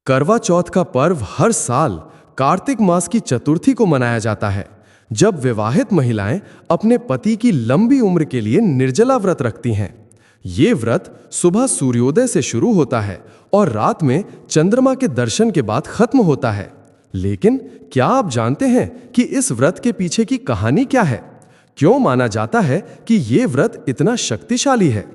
करवा चौथ का पर्व हर साल कार्तिक मास की चतुर्थी को मनाया जाता है, जब विवाहित महिलाएं अपने पति की लंबी उम्र के लिए निर्जला व्रत रखती हैं। ये व्रत सुबह सूर्योदय से शुरू होता है और रात में चंद्रमा के दर्शन के बाद खत्म होता है। लेकिन क्या आप जानते हैं कि इस व्रत के पीछे की कहानी क्या है? क्यों माना जाता है कि ये व्रत इतना शक्तिशाली है?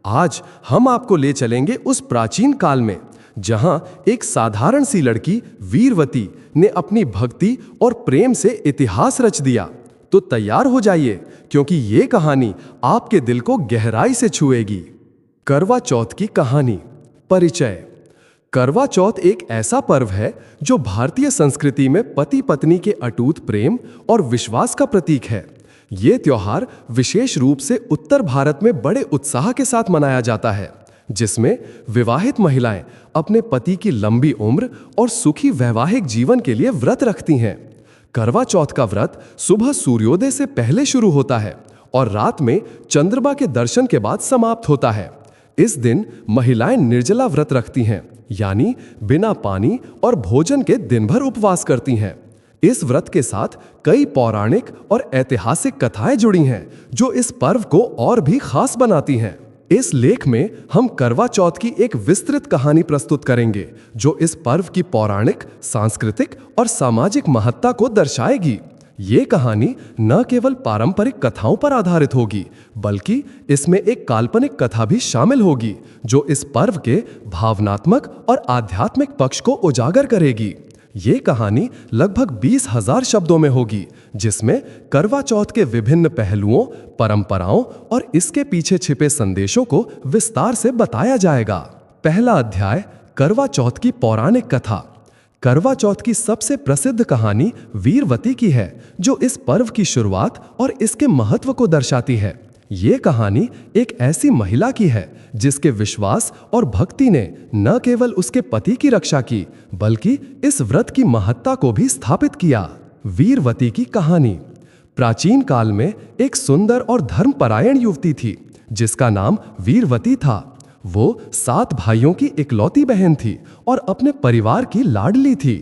आज हम आपको ले चलेंगे उस प्राचीन काल में, जहां एक साधारण सी लड़की वीरवती ने अपनी भक्ति और प्रेम से इतिहास रच दिया। तो तैयार हो जाइए, क्योंकि ये कहानी आपके दिल को गहराई से छुएगी। करवा चौथ की कहानी। परिचय। करवा चौथ एक ऐसा पर्व है जो भारतीय संस्कृति में पति पत्नी के अटूट प्रेम और विश्वास का प्रतीक है। ये त्योहार विशेष रूप से उत्तर भारत में बड़े उत्साह के साथ मनाया जाता है, जिसमें विवाहित महिलाएं अपने पति की लंबी उम्र और सुखी वैवाहिक जीवन के लिए व्रत रखती हैं। करवा चौथ का व्रत सुबह सूर्योदय से पहले शुरू होता है और रात में चंद्रमा के दर्शन के बाद समाप्त होता है। इस दिन महिलाएं निर्जला व्रत रखती हैं, यानी बिना पानी और भोजन के दिन भर उपवास करती हैं। इस व्रत के साथ कई पौराणिक और ऐतिहासिक कथाएं जुड़ी हैं, जो इस पर्व को और भी खास बनाती हैं। इस लेख में हम करवा चौथ की एक विस्तृत कहानी प्रस्तुत करेंगे, जो इस पर्व की पौराणिक, सांस्कृतिक और सामाजिक महत्ता को दर्शाएगी। ये कहानी न केवल पारंपरिक कथाओं पर आधारित होगी, बल्कि इसमें एक काल्पनिक कथा भी शामिल होगी, जो इस पर्व के भावनात्मक और आध्यात्मिक पक्ष को उजागर करेगी। ये कहानी लगभग 20,000 शब्दों में होगी, जिसमें करवा चौथ के विभिन्न पहलुओं, परंपराओं और इसके पीछे छिपे संदेशों को विस्तार से बताया जाएगा। पहला अध्याय, करवा चौथ की पौराणिक कथा। करवा चौथ की सबसे प्रसिद्ध कहानी वीरवती की है, जो इस पर्व की शुरुआत और इसके महत्व को दर्शाती है। ये कहानी एक ऐसी महिला की है जिसके विश्वास और भक्ति ने न केवल उसके पति की रक्षा की, बल्कि इस व्रत की महत्ता को भी स्थापित किया। वीरवती की कहानी। प्राचीन काल में एक सुंदर और धर्मपरायण युवती थी, जिसका नाम वीरवती था। वो 7 भाइयों की इकलौती बहन थी और अपने परिवार की लाडली थी।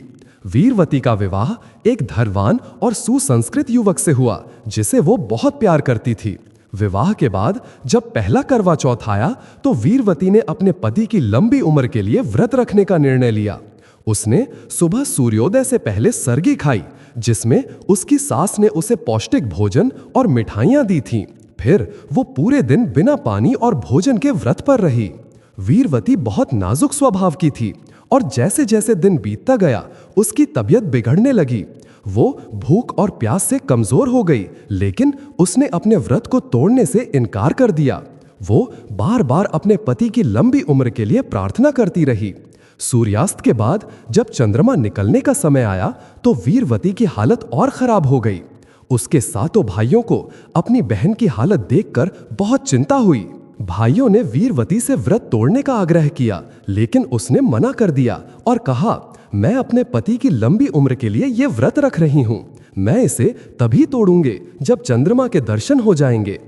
वीरवती का विवाह एक धनवान और सुसंस्कृत युवक से हुआ, जिसे वो बहुत प्यार करती थी। विवाह के बाद जब पहला करवा चौथ आया, तो वीरवती ने अपने पति की लंबी उम्र के लिए व्रत रखने का निर्णय लिया। उसने सुबह सूर्योदय से पहले सरगी खाई, जिसमें उसकी सास ने उसे पौष्टिक भोजन और मिठाइयां दी थीं। फिर वो पूरे दिन बिना पानी और भोजन के व्रत पर रही। वीरवती बहुत नाजुक स्वभाव की थी और जैसे जैसे दिन बीतता गया, उसकी तबीयत बिगड़ने लगी। वो भूख और प्यास से कमजोर हो गई, लेकिन उसने अपने व्रत को तोड़ने से इनकार कर दिया। वो बार बार अपने पति की लंबी उम्र के लिए प्रार्थना करती रही। सूर्यास्त के बाद जब चंद्रमा निकलने का समय आया, तो वीरवती की हालत और खराब हो गई। उसके 7 भाइयों को अपनी बहन की हालत देखकर बहुत चिंता हुई। भाइयों ने वीरवती से व्रत तोड़ने का आग्रह किया, लेकिन उसने मना कर दिया और कहा, मैं अपने पति की लंबी उम्र के लिए ये व्रत रख रही हूं। मैं इसे तभी तोड़ूंगी जब चंद्रमा के दर्शन हो जाएंगे।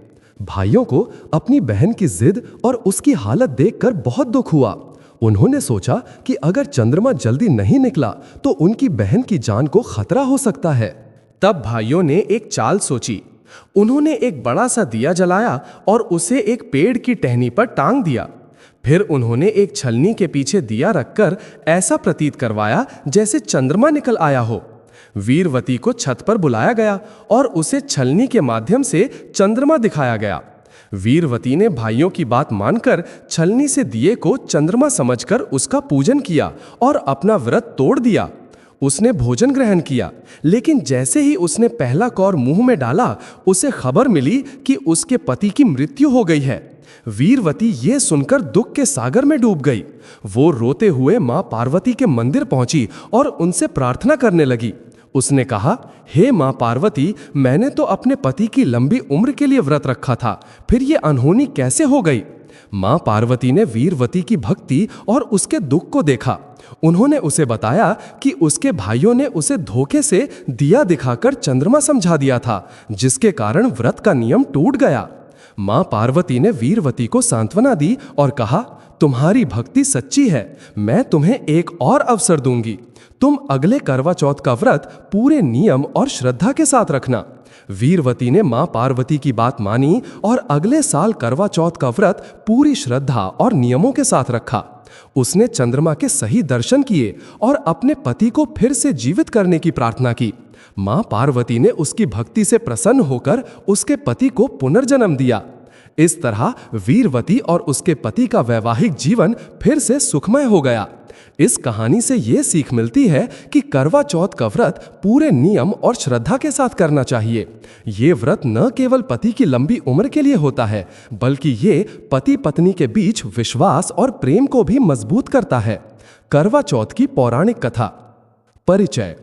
भाइयों को अपनी बहन की जिद और उसकी हालत देखकर बहुत दुख हुआ। उन्होंने सोचा कि अगर चंद्रमा जल्दी नहीं निकला तो उनकी बहन की जान को खतरा हो सकता है। तब भाइयों ने एक चाल सोची। उन्होंने एक बड़ा सा दिया जलाया और उसे एक पेड़ की टहनी पर टांग दिया। फिर उन्होंने एक छलनी के पीछे दिया रखकर ऐसा प्रतीत करवाया जैसे चंद्रमा निकल आया हो। वीरवती को छत पर बुलाया गया और उसे छलनी के माध्यम से चंद्रमा दिखाया गया। वीरवती ने भाइयों की बात मानकर छलनी से दिए को चंद्रमा समझकर उसका पूजन किया और अपना व्रत तोड़ दिया। उसने भोजन ग्रहण किया, लेकिन जैसे ही उसने पहला कौर मुंह में डाला, उसे खबर मिली कि उसके पति की मृत्यु हो गई है। वीरवती ये सुनकर दुख के सागर में डूब गई। वो रोते हुए मां पार्वती के मंदिर पहुंची और उनसे प्रार्थना करने लगी। उसने कहा, हे मां पार्वती, मैंने तो अपने पति की लंबी उम्र के लिए व्रत रखा था, फिर ये अनहोनी कैसे हो गई? मां पार्वती ने वीरवती की भक्ति और उसके दुख को देखा। उन्होंने उसे बताया कि उसके भाइयों ने उसे धोखे से दिया दिखाकर चंद्रमा समझा दिया था, जिसके कारण व्रत का नियम टूट गया। मां पार्वती ने वीरवती को सांत्वना दी और कहा, तुम्हारी भक्ति सच्ची है, मैं तुम्हें एक और अवसर दूंगी। तुम अगले करवा चौथ का व्रत पूरे नियम और श्रद्धा के साथ रखना। वीरवती ने मां पार्वती की बात मानी और अगले साल करवा चौथ का व्रत पूरी श्रद्धा और नियमों के साथ रखा। उसने चंद्रमा के सही दर्शन किए और अपने पति को फिर से जीवित करने की प्रार्थना की। मां पार्वती ने उसकी भक्ति से प्रसन्न होकर उसके पति को पुनर्जन्म दिया। इस तरह वीरवती और उसके पति का वैवाहिक जीवन फिर से सुखमय हो गया। इस कहानी से यह सीख मिलती है कि करवा चौथ का व्रत पूरे नियम और श्रद्धा के साथ करना चाहिए। ये व्रत न केवल पति की लंबी उम्र के लिए होता है, बल्कि ये पति पत्नी के बीच विश्वास और प्रेम को भी मजबूत करता है। करवा चौथ की पौराणिक कथा। परिचय।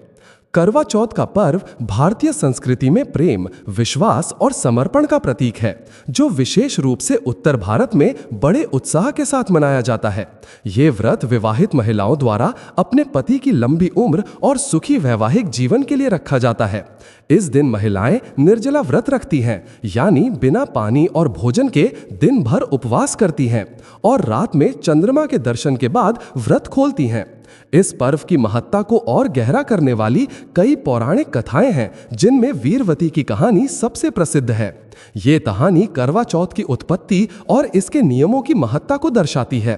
करवा चौथ का पर्व भारतीय संस्कृति में प्रेम, विश्वास और समर्पण का प्रतीक है, जो विशेष रूप से उत्तर भारत में बड़े उत्साह के साथ मनाया जाता है। ये व्रत विवाहित महिलाओं द्वारा अपने पति की लंबी उम्र और सुखी वैवाहिक जीवन के लिए रखा जाता है। इस दिन महिलाएं निर्जला व्रत रखती हैं, यानी बिना पानी और भोजन के दिन भर उपवास करती हैं और रात में चंद्रमा के दर्शन के बाद व्रत खोलती हैं। इस पर्व की महत्ता को और गहरा करने वाली कई पौराणिक कथाएं हैं, जिनमें वीरवती की कहानी सबसे प्रसिद्ध है। ये कहानी करवा चौथ की उत्पत्ति और इसके नियमों की महत्ता को दर्शाती है।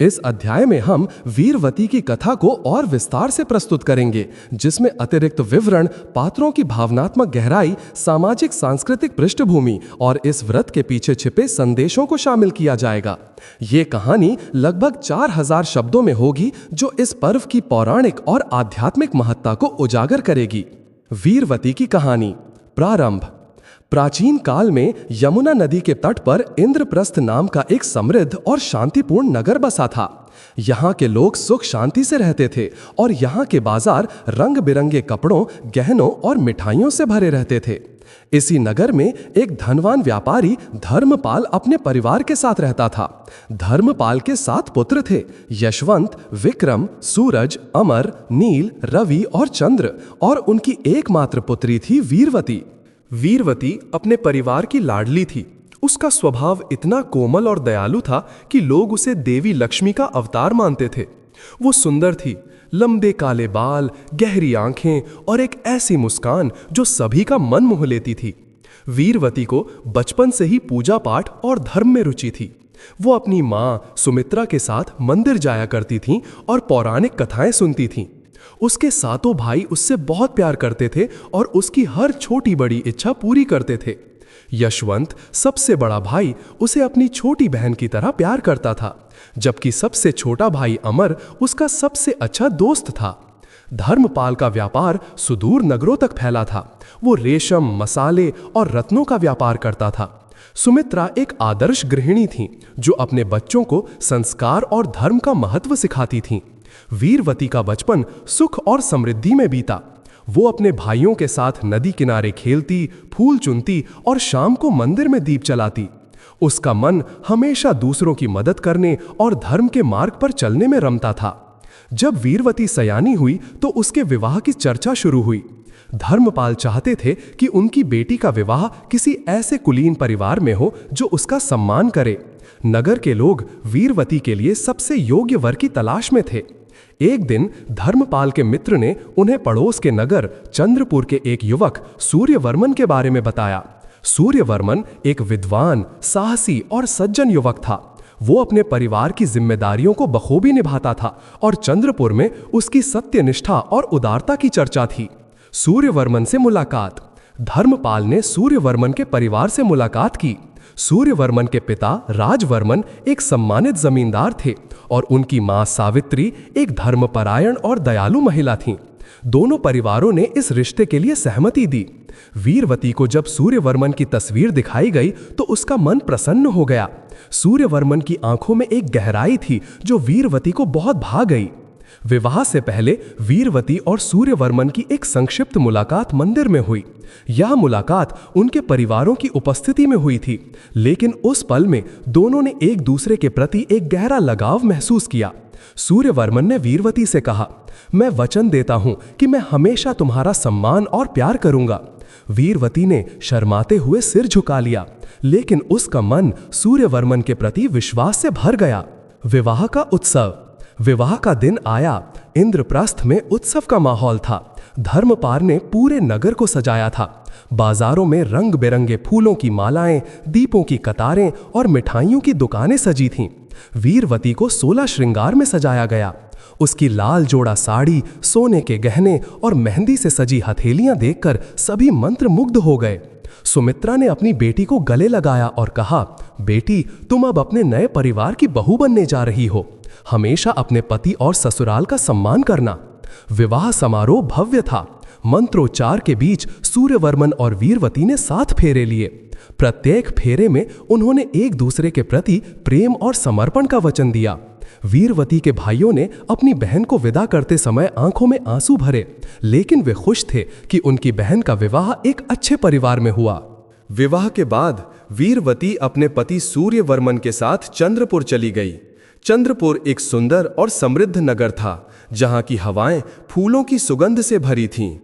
इस अध्याय में हम वीरवती की कथा को और विस्तार से प्रस्तुत करेंगे, जिसमें अतिरिक्त विवरण, पात्रों की भावनात्मक गहराई, सामाजिक सांस्कृतिक पृष्ठभूमि और इस व्रत के पीछे छिपे संदेशों को शामिल किया जाएगा। ये कहानी लगभग 4000 शब्दों में होगी, जो इस पर्व की पौराणिक और आध्यात्मिक महत्ता को उजागर करेगी। वीरवती की कहानी। प्रारंभ। प्राचीन काल में यमुना नदी के तट पर इंद्रप्रस्थ नाम का एक समृद्ध और शांतिपूर्ण नगर बसा था। यहाँ के लोग सुख शांति से रहते थे और यहाँ के बाजार रंग बिरंगे कपड़ों, गहनों और मिठाइयों से भरे रहते थे। इसी नगर में एक धनवान व्यापारी धर्मपाल अपने परिवार के साथ रहता था। धर्मपाल के 7 पुत्र थे: यशवंत, विक्रम, सूरज, अमर, नील, रवि और चंद्र, और उनकी एकमात्र पुत्री थी वीरवती। वीरवती अपने परिवार की लाडली थी। उसका स्वभाव इतना कोमल और दयालु था कि लोग उसे देवी लक्ष्मी का अवतार मानते थे। वो सुंदर थी, लंबे काले बाल, गहरी आंखें और एक ऐसी मुस्कान जो सभी का मन मोह लेती थी। वीरवती को बचपन से ही पूजा पाठ और धर्म में रुचि थी। वो अपनी मां सुमित्रा के साथ मंदिर जाया करती थीं और पौराणिक कथाएं सुनती थीं। उसके 7 भाई उससे बहुत प्यार करते थे और उसकी हर छोटी बड़ी इच्छा पूरी करते थे। यशवंत, सबसे बड़ा भाई, उसे अपनी छोटी बहन की तरह प्यार करता था, जबकि सबसे छोटा भाई अमर उसका सबसे अच्छा दोस्त था। धर्मपाल का व्यापार सुदूर नगरों तक फैला था। वो रेशम, मसाले और रत्नों का व्यापार करता था। सुमित्रा एक आदर्श गृहिणी थी, जो अपने बच्चों को संस्कार और धर्म का महत्व सिखाती थीं। वीरवती का बचपन सुख और समृद्धि में बीता। वो अपने भाइयों के साथ नदी किनारे खेलती, फूल चुनती और शाम को मंदिर में दीप जलाती। उसका मन हमेशा दूसरों की मदद करने और धर्म के मार्ग पर चलने में रमता था। जब वीरवती सयानी हुई तो उसके विवाह की चर्चा शुरू हुई। धर्मपाल चाहते थे कि उनकी बेटी का विवाह किसी ऐसे कुलीन परिवार में हो जो उसका सम्मान करे। नगर के लोग वीरवती के लिए सबसे योग्य वर की तलाश में थे। एक दिन धर्मपाल के मित्र ने उन्हें पड़ोस के नगर चंद्रपुर के एक युवक सूर्यवर्मन के बारे में बताया। सूर्यवर्मन एक विद्वान, साहसी और सज्जन युवक था। वो अपने परिवार की जिम्मेदारियों को बखूबी निभाता था और चंद्रपुर में उसकी सत्यनिष्ठा और उदारता की चर्चा थी। सूर्यवर्मन से मुलाकात। धर्मपाल ने सूर्यवर्मन के परिवार से मुलाकात की। सूर्यवर्मन के पिता राजवर्मन एक सम्मानित जमींदार थे और उनकी मां सावित्री एक धर्मपरायण और दयालु महिला थीं। दोनों परिवारों ने इस रिश्ते के लिए सहमति दी। वीरवती को जब सूर्यवर्मन की तस्वीर दिखाई गई तो उसका मन प्रसन्न हो गया। सूर्यवर्मन की आंखों में एक गहराई थी जो वीरवती को बहुत भा गई। विवाह से पहले वीरवती और सूर्यवर्मन की एक संक्षिप्त मुलाकात मंदिर में हुई। यह मुलाकात उनके परिवारों की उपस्थिति में हुई थी, लेकिन उस पल में दोनों ने एक दूसरे के प्रति एक गहरा लगाव महसूस किया। सूर्यवर्मन ने वीरवती से कहा, मैं वचन देता हूं कि मैं हमेशा तुम्हारा सम्मान और प्यार करूंगा। वीरवती ने शर्माते हुए सिर झुका लिया, लेकिन उसका मन सूर्यवर्मन के प्रति विश्वास से भर गया। विवाह का उत्सव। विवाह का दिन आया। इंद्रप्रस्थ में उत्सव का माहौल था। धर्मपार ने पूरे नगर को सजाया था। बाजारों में रंग बिरंगे फूलों की मालाएं, दीपों की कतारें और मिठाइयों की दुकानें सजी थीं। वीरवती को 16 श्रृंगार में सजाया गया। उसकी लाल जोड़ा साड़ी, सोने के गहने और मेहंदी से सजी हथेलियां देखकर सभी मंत्रमुग्ध हो गए। सुमित्रा ने अपनी बेटी को गले लगाया और कहा, बेटी, तुम अब अपने नए परिवार की बहू बनने जा रही हो। हमेशा अपने पति और ससुराल का सम्मान करना। विवाह समारोह भव्य था। मंत्रोच्चार के बीच सूर्यवर्मन और वीरवती ने 7 फेरे लिए। प्रत्येक फेरे में उन्होंने एक दूसरे के प्रति प्रेम और समर्पण का वचन दिया। वीरवती के भाइयों ने अपनी बहन को विदा करते समय आंखों में आंसू भरे, लेकिन वे खुश थे कि उनकी बहन का विवाह एक अच्छे परिवार में हुआ। विवाह के बाद वीरवती अपने पति सूर्यवर्मन के साथ चंद्रपुर चली गई। चंद्रपुर एक सुंदर और समृद्ध नगर था, जहां की हवाएं फूलों की सुगंध से भरी थीं।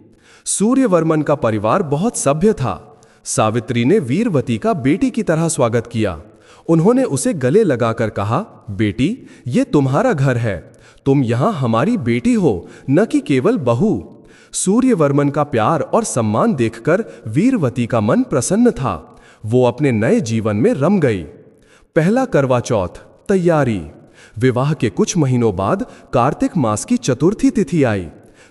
सूर्यवर्मन का परिवार बहुत सभ्य था। सावित्री ने वीरवती का बेटी की तरह स्वागत किया। उन्होंने उसे गले लगाकर कहा, बेटी, ये तुम्हारा घर है। तुम यहां हमारी बेटी हो, न कि केवल बहू। सूर्यवर्मन का प्यार और सम्मान देखकर वीरवती का मन प्रसन्न था। वो अपने नए जीवन में रम गई। पहला करवा चौथ, तैयारी। विवाह के कुछ महीनों बाद कार्तिक मास की चतुर्थी तिथि आई।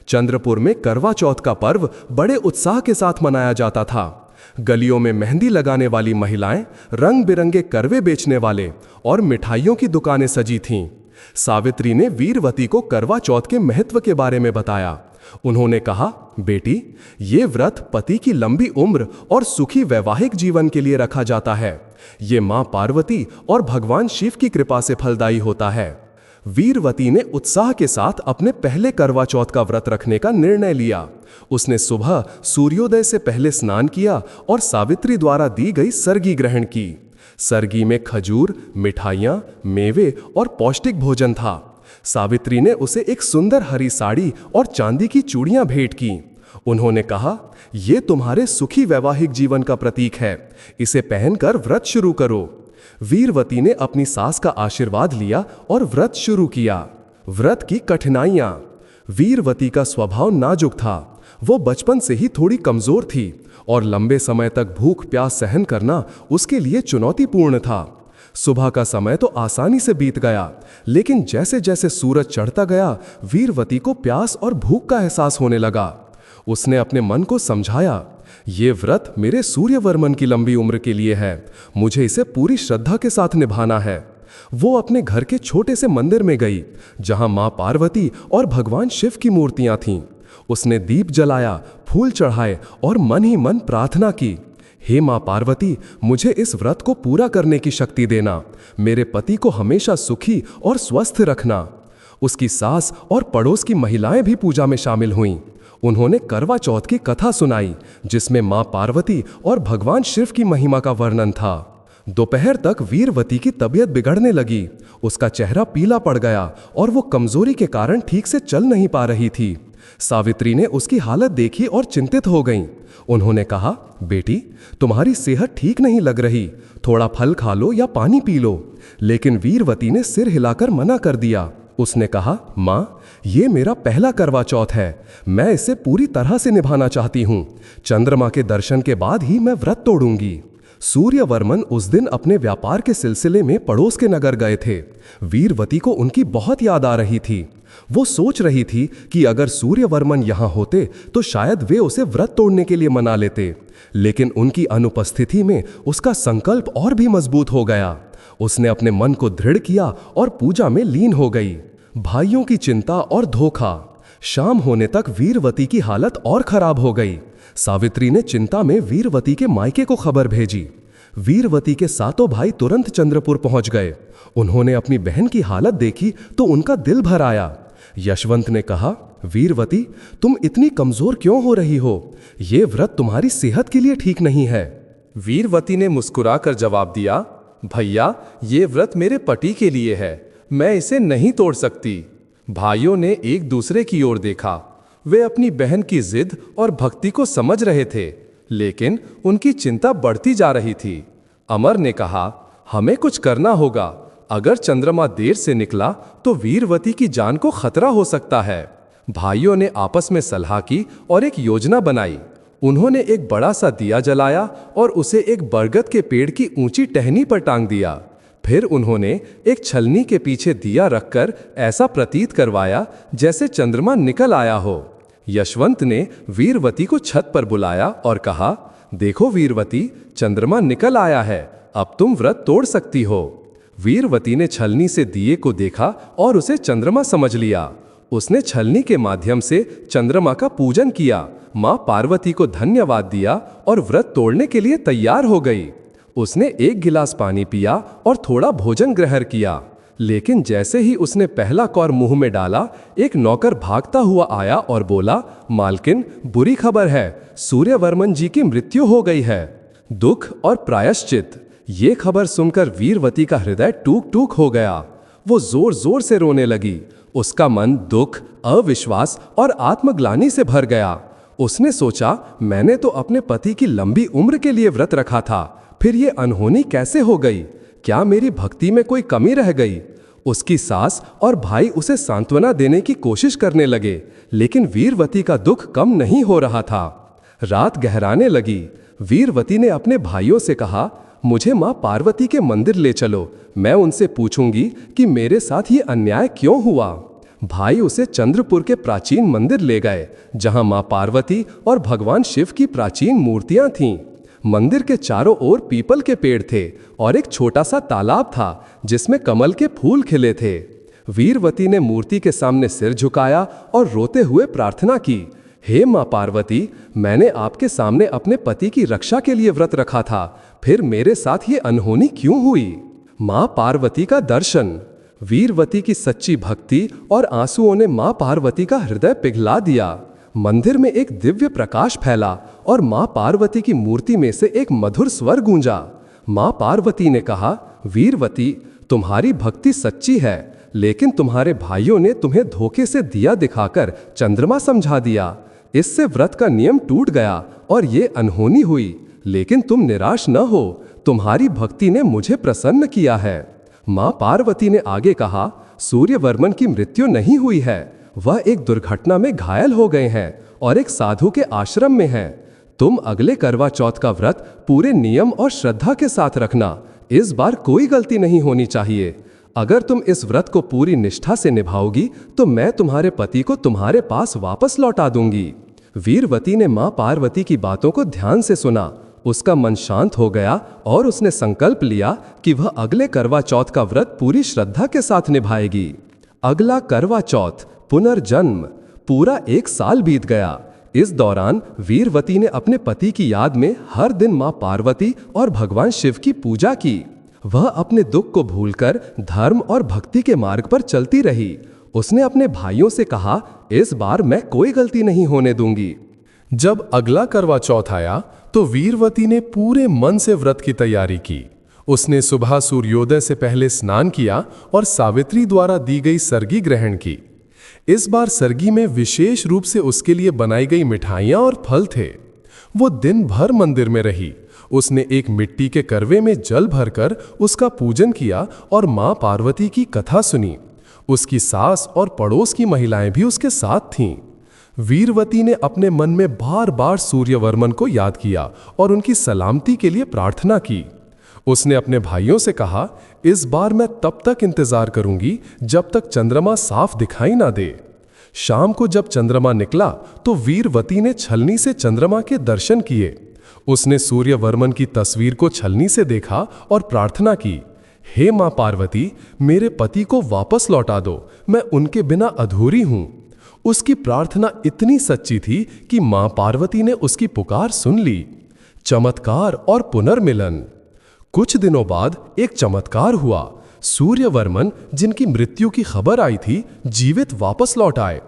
चंद्रपुर में करवा चौथ का पर्व बड़े उत्साह के साथ मनाया जाता था। गलियों में मेहंदी लगाने वाली महिलाएं, रंग बिरंगे करवे बेचने वाले और मिठाइयों की दुकानें सजी थीं। सावित्री ने वीरवती को करवा चौथ के महत्व के बारे में बताया। उन्होंने कहा, बेटी, ये व्रत पति की लंबी उम्र और सुखी वैवाहिक जीवन के लिए रखा जाता है। ये मां पार्वती और भगवान शिव की कृपा से फलदायी होता है। वीरवती ने उत्साह के साथ अपने पहले करवा चौथ का व्रत रखने का निर्णय लिया। उसने सुबह सूर्योदय से पहले स्नान किया और सावित्री द्वारा दी गई सरगी ग्रहण की। सरगी में खजूर, मिठाइयाँ, मेवे और पौष्टिक भोजन था। सावित्री ने उसे एक सुंदर हरी साड़ी और चांदी की चूड़ियाँ भेंट की। उन्होंने कहा, यह तुम्हारे सुखी वैवाहिक जीवन का प्रतीक है। इसे पहनकर व्रत शुरू करो। वीरवती ने अपनी सास का आशीर्वाद लिया और व्रत शुरू किया। व्रत की कठिनाइयां। वीरवती का स्वभाव नाजुक था। वो बचपन से ही थोड़ी कमजोर थी और लंबे समय तक भूख प्यास सहन करना उसके लिए चुनौतीपूर्ण था। सुबह का समय तो आसानी से बीत गया, लेकिन जैसे जैसे सूरज चढ़ता गया, वीरवती को प्यास और भूख का एहसास होने लगा। उसने अपने मन को समझाया, ये व्रत मेरे सूर्यवर्मन की लंबी उम्र के लिए है। मुझे इसे पूरी श्रद्धा के साथ निभाना है। वो अपने घर के छोटे से मंदिर में गई, जहां मां पार्वती और भगवान शिव की मूर्तियां थीं। उसने दीप जलाया, फूल चढ़ाए और मन ही मन प्रार्थना की, हे मां पार्वती, मुझे इस व्रत को पूरा करने की शक्ति देना। मेरे पति को हमेशा सुखी और स्वस्थ रखना। उसकी सास और पड़ोस की महिलाएं भी पूजा में शामिल हुईं। उन्होंने करवा चौथ की कथा सुनाई, जिसमें मां पार्वती और भगवान शिव की महिमा का वर्णन था। दोपहर तक वीरवती की तबीयत बिगड़ने लगी। उसका चेहरा पीला पड़ गया और वो कमजोरी के कारण ठीक से चल नहीं पा रही थी। सावित्री ने उसकी हालत देखी और चिंतित हो गईं। उन्होंने कहा, बेटी, तुम्हारी सेहत ठीक नहीं लग रही। थोड़ा फल खा लो या पानी पी लो। लेकिन वीरवती ने सिर हिलाकर मना कर दिया। उसने कहा, मां, ये मेरा पहला करवा चौथ है। मैं इसे पूरी तरह से निभाना चाहती हूँ। चंद्रमा के दर्शन के बाद ही मैं व्रत तोड़ूंगी। सूर्यवर्मन उस दिन अपने व्यापार के सिलसिले में पड़ोस के नगर गए थे। वीरवती को उनकी बहुत याद आ रही थी। वो सोच रही थी कि अगर सूर्यवर्मन यहाँ होते तो शायद वे उसे व्रत तोड़ने के लिए मना लेते, लेकिन उनकी अनुपस्थिति में उसका संकल्प और भी मजबूत हो गया। उसने अपने मन को दृढ़ किया और पूजा में लीन हो गई। भाइयों की चिंता और धोखा। शाम होने तक वीरवती की हालत और खराब हो गई। सावित्री ने चिंता में वीरवती के मायके को खबर भेजी। वीरवती के सातों भाई तुरंत चंद्रपुर पहुंच गए। उन्होंने अपनी बहन की हालत देखी तो उनका दिल भर आया। यशवंत ने कहा, वीरवती, तुम इतनी कमजोर क्यों हो रही हो? ये व्रत तुम्हारी सेहत के लिए ठीक नहीं है। वीरवती ने मुस्कुराकर जवाब दिया, भैया, ये व्रत मेरे पति के लिए है। मैं इसे नहीं तोड़ सकती। भाइयों ने एक दूसरे की ओर देखा। वे अपनी बहन की जिद और भक्ति को समझ रहे थे, लेकिन उनकी चिंता बढ़ती जा रही थी। अमर ने कहा, हमें कुछ करना होगा। अगर चंद्रमा देर से निकला तो वीरवती की जान को खतरा हो सकता है। भाइयों ने आपस में सलाह की और एक योजना बनाई। उन्होंने एक बड़ा सा दिया जलाया और उसे एक बरगद के पेड़ की ऊंची टहनी पर टांग दिया। फिर उन्होंने एक छलनी के पीछे दिया रखकर ऐसा प्रतीत करवाया जैसे चंद्रमा निकल आया हो। यशवंत ने वीरवती को छत पर बुलाया और कहा, देखो वीरवती, चंद्रमा निकल आया है, अब तुम व्रत तोड़ सकती हो। वीरवती ने छलनी से दिए को देखा और उसे चंद्रमा समझ लिया। उसने छलनी के माध्यम से चंद्रमा का पूजन किया, मां पार्वती को धन्यवाद दिया और व्रत तोड़ने के लिए तैयार हो गई। उसने एक गिलास पानी पिया और थोड़ा भोजन ग्रहण किया, लेकिन जैसे ही उसने पहला कौर मुंह में डाला, एक नौकर भागता हुआ आया और बोला, मालकिन, बुरी खबर है, सूर्यवर्मन जी की मृत्यु हो गई है। दुख और प्रायश्चित। ये खबर सुनकर वीरवती का हृदय टूक टूक हो गया। वो जोर जोर से रोने लगी। उसका मन दुख, अविश्वास और आत्मग्लानि से भर गया। उसने सोचा, मैंने तो अपने पति की लंबी उम्र के लिए व्रत रखा था, फिर ये अनहोनी कैसे हो गई? क्या मेरी भक्ति में कोई कमी रह गई? उसकी सास और भाई उसे सांत्वना देने की कोशिश करने लगे, लेकिन वीरवती का दुख कम नहीं हो रहा था। रात गहराने लगी। वीरवती ने अपने भाइयों से कहा, मुझे मां पार्वती के मंदिर ले चलो, मैं उनसे पूछूंगी कि मेरे साथ ये अन्याय क्यों हुआ। भाई उसे चंद्रपुर के प्राचीन मंदिर ले गए, जहां मां पार्वती और भगवान शिव की प्राचीन मूर्तियां थीं। मंदिर के चारों ओर पीपल के पेड़ थे और एक छोटा सा तालाब था जिसमें कमल के फूल खिले थे। वीरवती ने मूर्ति के सामने सिर झुकाया और रोते हुए प्रार्थना की, हे मां पार्वती, मैंने आपके सामने अपने पति की रक्षा के लिए व्रत रखा था, फिर मेरे साथ ये अनहोनी क्यों हुई? मां पार्वती का दर्शन। वीरवती की सच्ची भक्ति और आंसुओं ने मां पार्वती का हृदय पिघला दिया। मंदिर में एक दिव्य प्रकाश फैला और मां पार्वती की मूर्ति में से एक मधुर स्वर गूंजा। मां पार्वती ने कहा, वीरवती, तुम्हारी भक्ति सच्ची है, लेकिन तुम्हारे भाइयों ने तुम्हें धोखे से दिया दिखाकर चंद्रमा समझा दिया। इससे व्रत का नियम टूट गया और ये अनहोनी हुई, लेकिन तुम निराश न हो, तुम्हारी भक्ति ने मुझे प्रसन्न किया है। मां पार्वती ने आगे कहा, सूर्यवर्मन की मृत्यु नहीं हुई है, वह एक दुर्घटना में घायल हो गए हैं और एक साधु के आश्रम में हैं। तुम अगले करवा चौथ का व्रत पूरे नियम और श्रद्धा के साथ रखना, इस बार कोई गलती नहीं होनी चाहिए। अगर तुम इस व्रत को पूरी निष्ठा से निभाओगी तो मैं तुम्हारे पति को तुम्हारे पास वापस लौटा दूंगी। वीरवती ने मां पार्वती की बातों को ध्यान से सुना। उसका मन शांत हो गया और उसने संकल्प लिया कि वह अगले करवा चौथ का व्रत पूरी श्रद्धा के साथ निभाएगी। अगला करवा चौथ, पुनर्जन्म। पूरा 1 साल बीत गया। इस दौरान वीरवती ने अपने पति की याद में हर दिन मां पार्वती और भगवान शिव की पूजा की। वह अपने दुख को भूलकर धर्म और भक्ति के मार्ग पर चलती रही। उसने अपने भाइयों से कहा, इस बार मैं कोई गलती नहीं होने दूंगी। जब अगला करवा चौथ आया तो वीरवती ने पूरे मन से व्रत की तैयारी की। उसने सुबह सूर्योदय से पहले स्नान किया और सावित्री द्वारा दी गई सरगी ग्रहण की। इस बार सरगी में विशेष रूप से उसके लिए बनाई गई मिठाइयां और फल थे। वो दिन भर मंदिर में रही। उसने एक मिट्टी के करवे में जल भरकर उसका पूजन किया और मां पार्वती की कथा सुनी। उसकी सास और पड़ोस की महिलाएं भी उसके साथ थीं। वीरवती ने अपने मन में बार बार सूर्यवर्मन को याद किया और उनकी सलामती के लिए प्रार्थना की। उसने अपने भाइयों से कहा, इस बार मैं तब तक इंतजार करूंगी जब तक चंद्रमा साफ दिखाई ना दे। शाम को जब चंद्रमा निकला तो वीरवती ने छलनी से चंद्रमा के दर्शन किए। उसने सूर्यवर्मन की तस्वीर को छलनी से देखा और प्रार्थना की, हे मां पार्वती, मेरे पति को वापस लौटा दो, मैं उनके बिना अधूरी हूं। उसकी प्रार्थना इतनी सच्ची थी कि मां पार्वती ने उसकी पुकार सुन ली। चमत्कार और पुनर्मिलन। कुछ दिनों बाद एक चमत्कार हुआ। सूर्यवर्मन, जिनकी मृत्यु की खबर आई थी, जीवित वापस लौट आए।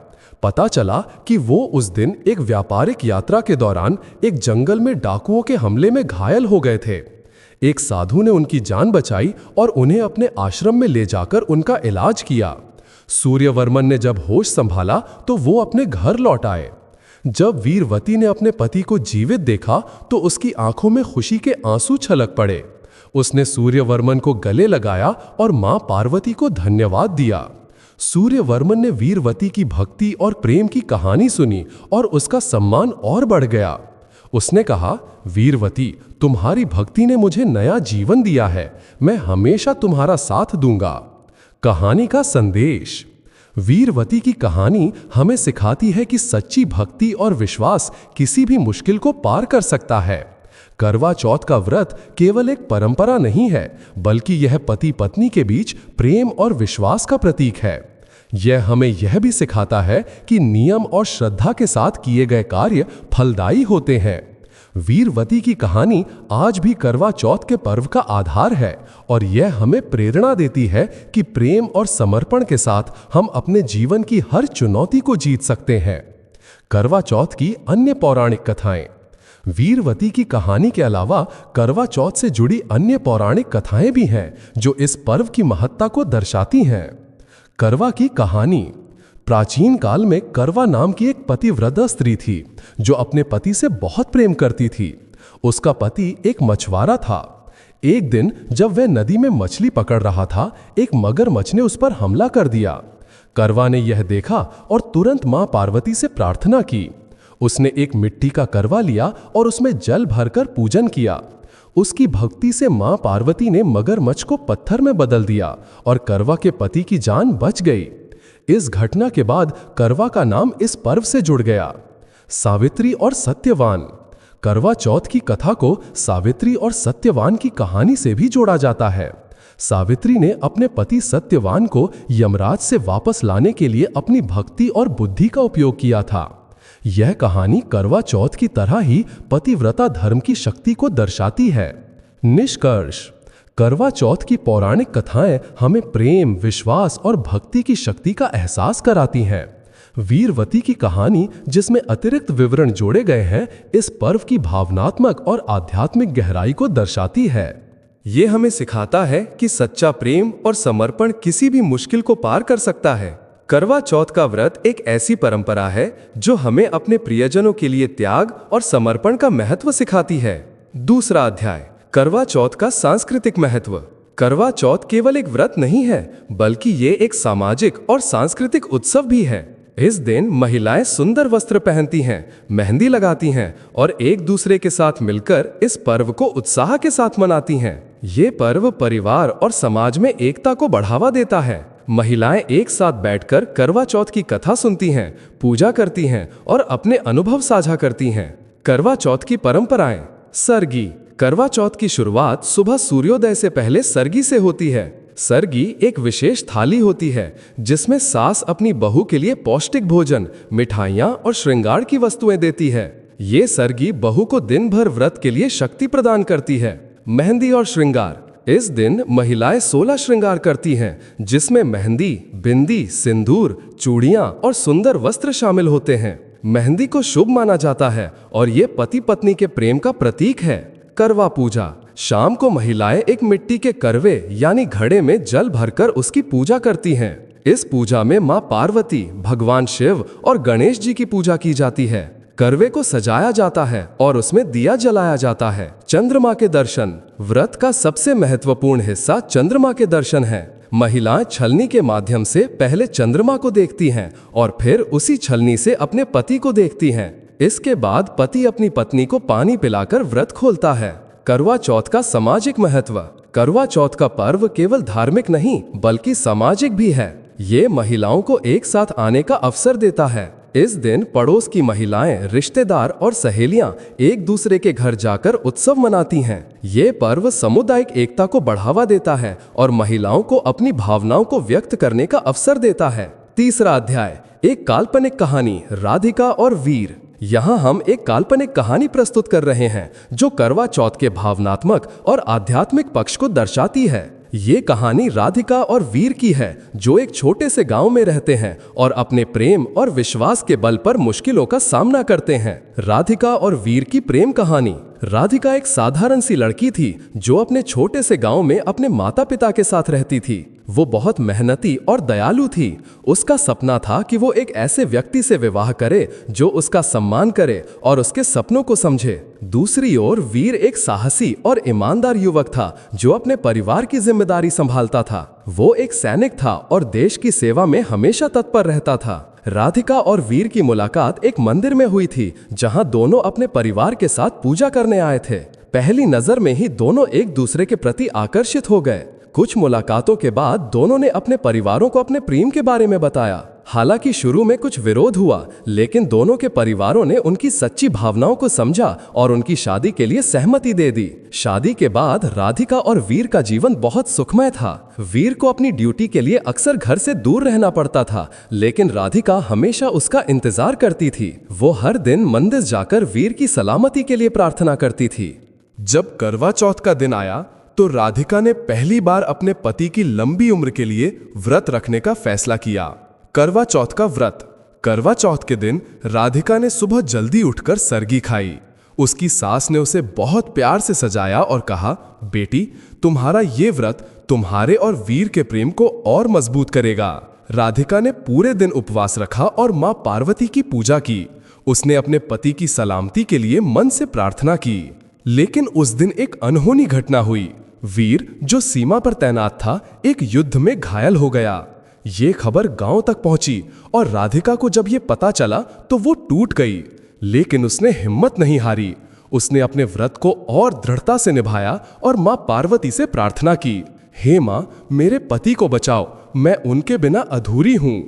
पता चला कि वो उस दिन एक व्यापारिक यात्रा के दौरान एक जंगल में डाकुओं के हमले में घायल हो गए थे। एक साधु ने उनकी जान बचाई और उन्हें अपने आश्रम में ले जाकर उनका इलाज किया। सूर्यवर्मन ने जब होश संभाला तो वो अपने घर लौट आए। जब वीरवती ने अपने पति को जीवित देखा तो उसकी आंखों में खुशी के आंसू छलक पड़े। उसने सूर्यवर्मन को गले लगाया और मां पार्वती को धन्यवाद दिया। सूर्यवर्मन ने वीरवती की भक्ति और प्रेम की कहानी सुनी और उसका सम्मान और बढ़ गया। उसने कहा, वीरवती, तुम्हारी भक्ति ने मुझे नया जीवन दिया है, मैं हमेशा तुम्हारा साथ दूंगा। कहानी का संदेश। वीरवती की कहानी हमें सिखाती है कि सच्ची भक्ति और विश्वास किसी भी मुश्किल को पार कर सकता है। करवा चौथ का व्रत केवल एक परंपरा नहीं है, बल्कि यह पति पत्नी के बीच प्रेम और विश्वास का प्रतीक है। यह हमें यह भी सिखाता है कि नियम और श्रद्धा के साथ किए गए कार्य फलदायी होते हैं। वीरवती की कहानी आज भी करवा चौथ के पर्व का आधार है और यह हमें प्रेरणा देती है कि प्रेम और समर्पण के साथ हम अपने जीवन की हर चुनौती को जीत सकते हैं। करवा चौथ की अन्य पौराणिक कथाएं। वीरवती की कहानी के अलावा करवा चौथ से जुड़ी अन्य पौराणिक कथाएं भी हैं जो इस पर्व की महत्ता को दर्शाती हैं। करवा की कहानी। प्राचीन काल में करवा नाम की एक पतिव्रता स्त्री थी जो अपने पति से बहुत प्रेम करती थी। उसका पति एक मछुआरा था। एक दिन जब वह नदी में मछली पकड़ रहा था, एक मगरमच्छ ने उस पर हमला कर दिया। करवा ने यह देखा और तुरंत मां पार्वती से प्रार्थना की। उसने एक मिट्टी का करवा लिया और उसमें जल भरकर पूजन किया। उसकी भक्ति से मां पार्वती ने मगरमच्छ को पत्थर में बदल दिया और करवा के पति की जान बच गई। इस घटना के बाद करवा का नाम इस पर्व से जुड़ गया। सावित्री और सत्यवान। करवा चौथ की कथा को सावित्री और सत्यवान की कहानी से भी जोड़ा जाता है। सावित्री ने अपने पति सत्यवान को यमराज से वापस लाने के लिए अपनी भक्ति और बुद्धि का उपयोग किया था। यह कहानी करवा चौथ की तरह ही पतिव्रता धर्म की शक्ति को दर्शाती है। निष्कर्ष। करवा चौथ की पौराणिक कथाएं हमें प्रेम, विश्वास और भक्ति की शक्ति का एहसास कराती हैं। वीरवती की कहानी, जिसमें अतिरिक्त विवरण जोड़े गए हैं, इस पर्व की भावनात्मक और आध्यात्मिक गहराई को दर्शाती है। ये हमें सिखाता है कि सच्चा प्रेम और समर्पण किसी भी मुश्किल को पार कर सकता है। करवा चौथ का व्रत एक ऐसी परंपरा है जो हमें अपने प्रियजनों के लिए त्याग और समर्पण का महत्व सिखाती है। दूसरा अध्याय, करवा चौथ का सांस्कृतिक महत्व। करवा चौथ केवल एक व्रत नहीं है, बल्कि ये एक सामाजिक और सांस्कृतिक उत्सव भी है। इस दिन महिलाएं सुंदर वस्त्र पहनती हैं, मेहंदी लगाती हैं और एक दूसरे के साथ मिलकर इस पर्व को उत्साह के साथ मनाती हैं। ये पर्व परिवार और समाज में एकता को बढ़ावा देता है। महिलाएं एक साथ बैठकर करवा चौथ की कथा सुनती हैं, पूजा करती हैं और अपने अनुभव साझा करती हैं। करवा चौथ की परंपराएं। सरगी। करवा चौथ की शुरुआत सुबह सूर्योदय से पहले सरगी से होती है। सरगी एक विशेष थाली होती है जिसमें सास अपनी बहू के लिए पौष्टिक भोजन, मिठाइयाँ और श्रृंगार की वस्तुएं देती है। ये सरगी बहू को दिन भर व्रत के लिए शक्ति प्रदान करती है। मेहंदी और श्रृंगार। इस दिन महिलाएं 16 श्रृंगार करती हैं, जिसमें मेहंदी, बिंदी, सिंदूर, चूड़ियां और सुंदर वस्त्र शामिल होते हैं। मेहंदी को शुभ माना जाता है और ये पति पत्नी के प्रेम का प्रतीक है। करवा पूजा। शाम को महिलाएं एक मिट्टी के करवे यानी घड़े में जल भरकर उसकी पूजा करती हैं। इस पूजा में मां पार्वती, भगवान शिव और गणेश जी की पूजा की जाती है। करवे को सजाया जाता है और उसमें दिया जलाया जाता है। चंद्रमा के दर्शन। व्रत का सबसे महत्वपूर्ण हिस्सा चंद्रमा के दर्शन है। महिलाएं छलनी के माध्यम से पहले चंद्रमा को देखती हैं और फिर उसी छलनी से अपने पति को देखती हैं। इसके बाद पति अपनी पत्नी को पानी पिलाकर व्रत खोलता है। करवा चौथ का सामाजिक महत्व। करवा चौथ का पर्व केवल धार्मिक नहीं बल्कि सामाजिक भी है। ये महिलाओं को एक साथ आने का अवसर देता है। इस दिन पड़ोस की महिलाएं, रिश्तेदार और सहेलियां एक दूसरे के घर जाकर उत्सव मनाती हैं। ये पर्व सामुदायिक एकता को बढ़ावा देता है और महिलाओं को अपनी भावनाओं को व्यक्त करने का अवसर देता है। तीसरा अध्याय, एक काल्पनिक कहानी, राधिका और वीर। यहाँ हम एक काल्पनिक कहानी प्रस्तुत कर रहे हैं जो करवा चौथ के भावनात्मक और आध्यात्मिक पक्ष को दर्शाती है। ये कहानी राधिका और वीर की है जो एक छोटे से गांव में रहते हैं और अपने प्रेम और विश्वास के बल पर मुश्किलों का सामना करते हैं। राधिका और वीर की प्रेम कहानी। राधिका एक साधारण सी लड़की थी जो अपने छोटे से गांव में अपने माता पिता के साथ रहती थी। वो बहुत मेहनती और दयालु थी। उसका सपना था कि वो एक ऐसे व्यक्ति से विवाह करे जो उसका सम्मान करे और उसके सपनों को समझे। दूसरी ओर वीर एक साहसी और ईमानदार युवक था जो अपने परिवार की जिम्मेदारी संभालता था। वो एक सैनिक था और देश की सेवा में हमेशा तत्पर रहता था। राधिका और वीर की मुलाकात एक मंदिर में हुई थी जहां दोनों अपने परिवार के साथ पूजा करने आए थे। पहली नजर में ही दोनों एक दूसरे के प्रति आकर्षित हो गए। कुछ मुलाकातों के बाद दोनों ने अपने परिवारों को अपने प्रेम के बारे में बताया। हालांकि शुरू में कुछ विरोध हुआ, लेकिन दोनों के परिवारों ने उनकी सच्ची भावनाओं को समझा और उनकी शादी के लिए सहमति दे दी। शादी के बाद राधिका और वीर का जीवन बहुत सुखमय था। वीर को अपनी ड्यूटी के लिए अक्सर घर से दूर रहना पड़ता था, लेकिन राधिका हमेशा उसका इंतजार करती थी। वो हर दिन मंदिर जाकर वीर की सलामती के लिए प्रार्थना करती थी। जब करवा चौथ का दिन आया तो राधिका ने पहली बार अपने पति की लंबी उम्र के लिए व्रत रखने का फैसला किया। करवा चौथ का व्रत। करवा चौथ के दिन राधिका ने सुबह जल्दी उठकर सरगी खाई। उसकी सास ने उसे बहुत प्यार से सजाया और कहा, बेटी, तुम्हारा ये व्रत तुम्हारे और वीर के प्रेम को और मजबूत करेगा। राधिका ने पूरे दिन उपवास रखा और मां पार्वती की पूजा की। उसने अपने पति की सलामती के लिए मन से प्रार्थना की। लेकिन उस दिन एक अनहोनी घटना हुई। वीर, जो सीमा पर तैनात था, एक युद्ध में घायल हो गया। ये खबर गांव तक पहुंची और राधिका को जब ये पता चला तो वो टूट गई। लेकिन उसने हिम्मत नहीं हारी। उसने अपने व्रत को और दृढ़ता से निभाया और मां पार्वती से प्रार्थना की, हे मां, मेरे पति को बचाओ, मैं उनके बिना अधूरी हूं।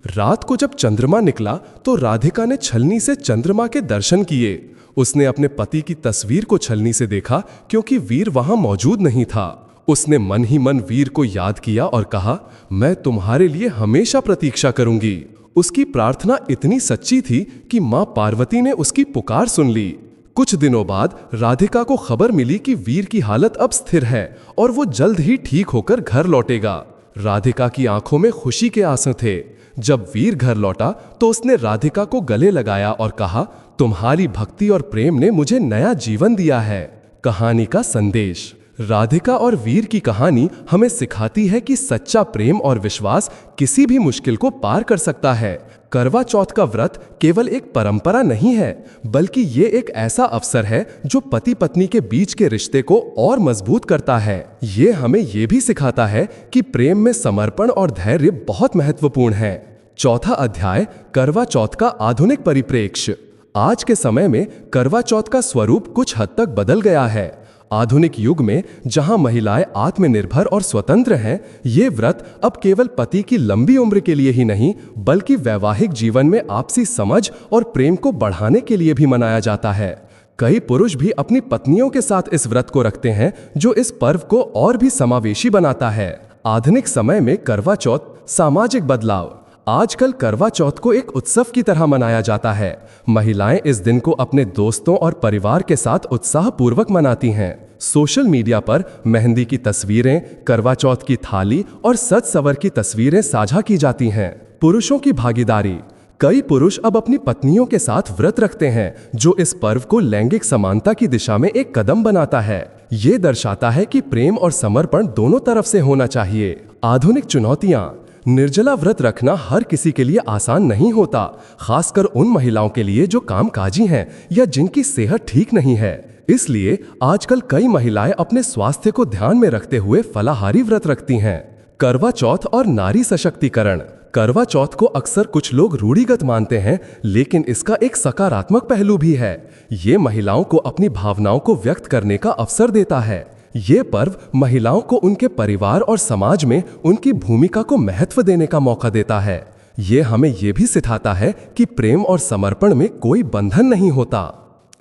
रात को जब चंद्रमा निकला तो राधिका ने छलनी से चंद्रमा के दर्शन किए। उसने अपने पति की तस्वीर को छलनी से देखा क्योंकि वीर वहां मौजूद नहीं था। उसने मन ही मन वीर को याद किया और कहा, मैं तुम्हारे लिए हमेशा प्रतीक्षा करूंगी। उसकी प्रार्थना इतनी सच्ची थी कि मां पार्वती ने उसकी पुकार सुन ली। कुछ दिनों बाद राधिका को खबर मिली कि वीर की हालत अब स्थिर है और वो जल्द ही ठीक होकर घर लौटेगा। राधिका की आंखों में खुशी के आंसू थे। जब वीर घर लौटा तो उसने राधिका को गले लगाया और कहा, तुम्हारी भक्ति और प्रेम ने मुझे नया जीवन दिया है। कहानी का संदेश। राधिका और वीर की कहानी हमें सिखाती है कि सच्चा प्रेम और विश्वास किसी भी मुश्किल को पार कर सकता है। करवा चौथ का व्रत केवल एक परंपरा नहीं है, बल्कि ये एक ऐसा अवसर है जो पति पत्नी के बीच के रिश्ते को और मजबूत करता है। ये हमें ये भी सिखाता है कि प्रेम में समर्पण और धैर्य बहुत महत्वपूर्ण है। चौथा अध्याय, करवा चौथ का आधुनिक परिप्रेक्ष्य। आज के समय में करवा चौथ का स्वरूप कुछ हद तक बदल गया है। आधुनिक युग में जहां महिलाएं आत्मनिर्भर और स्वतंत्र हैं, ये व्रत अब केवल पति की लंबी उम्र के लिए ही नहीं, बल्कि वैवाहिक जीवन में आपसी समझ और प्रेम को बढ़ाने के लिए भी मनाया जाता है। कई पुरुष भी अपनी पत्नियों के साथ इस व्रत को रखते हैं, जो इस पर्व को और भी समावेशी बनाता है। आधुनिक समय में करवा चौथ सामाजिक बदलाव। आजकल करवा चौथ को एक उत्सव की तरह मनाया जाता है। महिलाएं इस दिन को अपने दोस्तों और परिवार के साथ उत्साहपूर्वक मनाती हैं। सोशल मीडिया पर मेहंदी की तस्वीरें, करवा चौथ की थाली और सज सवर की तस्वीरें साझा की जाती हैं। पुरुषों की भागीदारी। कई पुरुष अब अपनी पत्नियों के साथ व्रत रखते हैं, जो इस पर्व को लैंगिक समानता की दिशा में एक कदम बनाता है। ये दर्शाता है कि प्रेम और समर्पण दोनों तरफ से होना चाहिए। आधुनिक चुनौतियां। निर्जला व्रत रखना हर किसी के लिए आसान नहीं होता, खासकर उन महिलाओं के लिए जो कामकाजी हैं या जिनकी सेहत ठीक नहीं है। इसलिए आजकल कई महिलाएं अपने स्वास्थ्य को ध्यान में रखते हुए फलाहारी व्रत रखती हैं। करवा चौथ और नारी सशक्तिकरण। करवा चौथ को अक्सर कुछ लोग रूढ़िगत मानते हैं, लेकिन इसका एक सकारात्मक पहलू भी है। ये महिलाओं को अपनी भावनाओं को व्यक्त करने का अवसर देता है। ये पर्व महिलाओं को उनके परिवार और समाज में उनकी भूमिका को महत्व देने का मौका देता है। ये हमें ये भी सिखाता है कि प्रेम और समर्पण में कोई बंधन नहीं होता।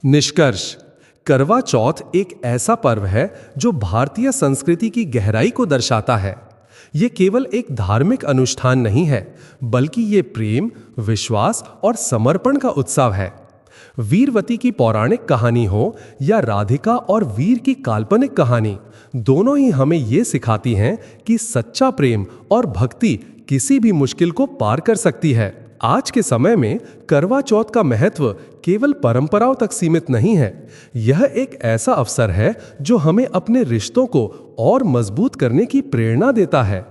निष्कर्ष। करवा चौथ एक ऐसा पर्व है जो भारतीय संस्कृति की गहराई को दर्शाता है। ये केवल एक धार्मिक अनुष्ठान नहीं है, बल्कि ये प्रेम, विश्वास और समर्पण का उत्सव है। वीरवती की पौराणिक कहानी हो या राधिका और वीर की काल्पनिक कहानी, दोनों ही हमें ये सिखाती हैं कि सच्चा प्रेम और भक्ति किसी भी मुश्किल को पार कर सकती है। आज के समय में करवा चौथ का महत्व केवल परंपराओं तक सीमित नहीं है। यह एक ऐसा अवसर है जो हमें अपने रिश्तों को और मजबूत करने की प्रेरणा देता है।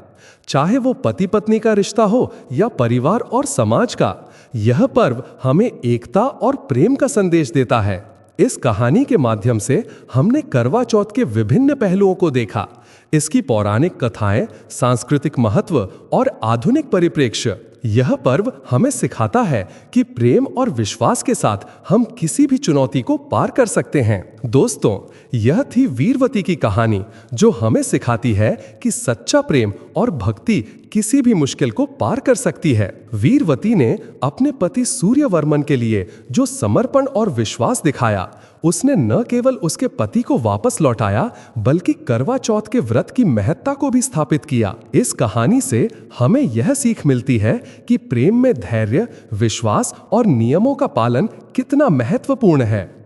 चाहे वो पति पत्नी का रिश्ता हो या परिवार और समाज का। यह पर्व हमें एकता और प्रेम का संदेश देता है। इस कहानी के माध्यम से हमने करवा चौथ के विभिन्न पहलुओं को देखा, इसकी पौराणिक कथाएं, सांस्कृतिक महत्व और आधुनिक परिप्रेक्ष्य। यह पर्व हमें सिखाता है कि प्रेम और विश्वास के साथ हम किसी भी चुनौती को पार कर सकते हैं। दोस्तों, यह थी वीरवती की कहानी, जो हमें सिखाती है कि सच्चा प्रेम और भक्ति किसी भी मुश्किल को पार कर सकती है। वीरवती ने अपने पति सूर्यवर्मन के लिए जो समर्पण और विश्वास दिखाया, उसने न केवल उसके पति को वापस लौटाया, बल्कि करवा चौथ के व्रत की महत्ता को भी स्थापित किया। इस कहानी से हमें यह सीख मिलती है कि प्रेम में धैर्य, विश्वास और नियमों का पालन कितना महत्वपूर्ण है।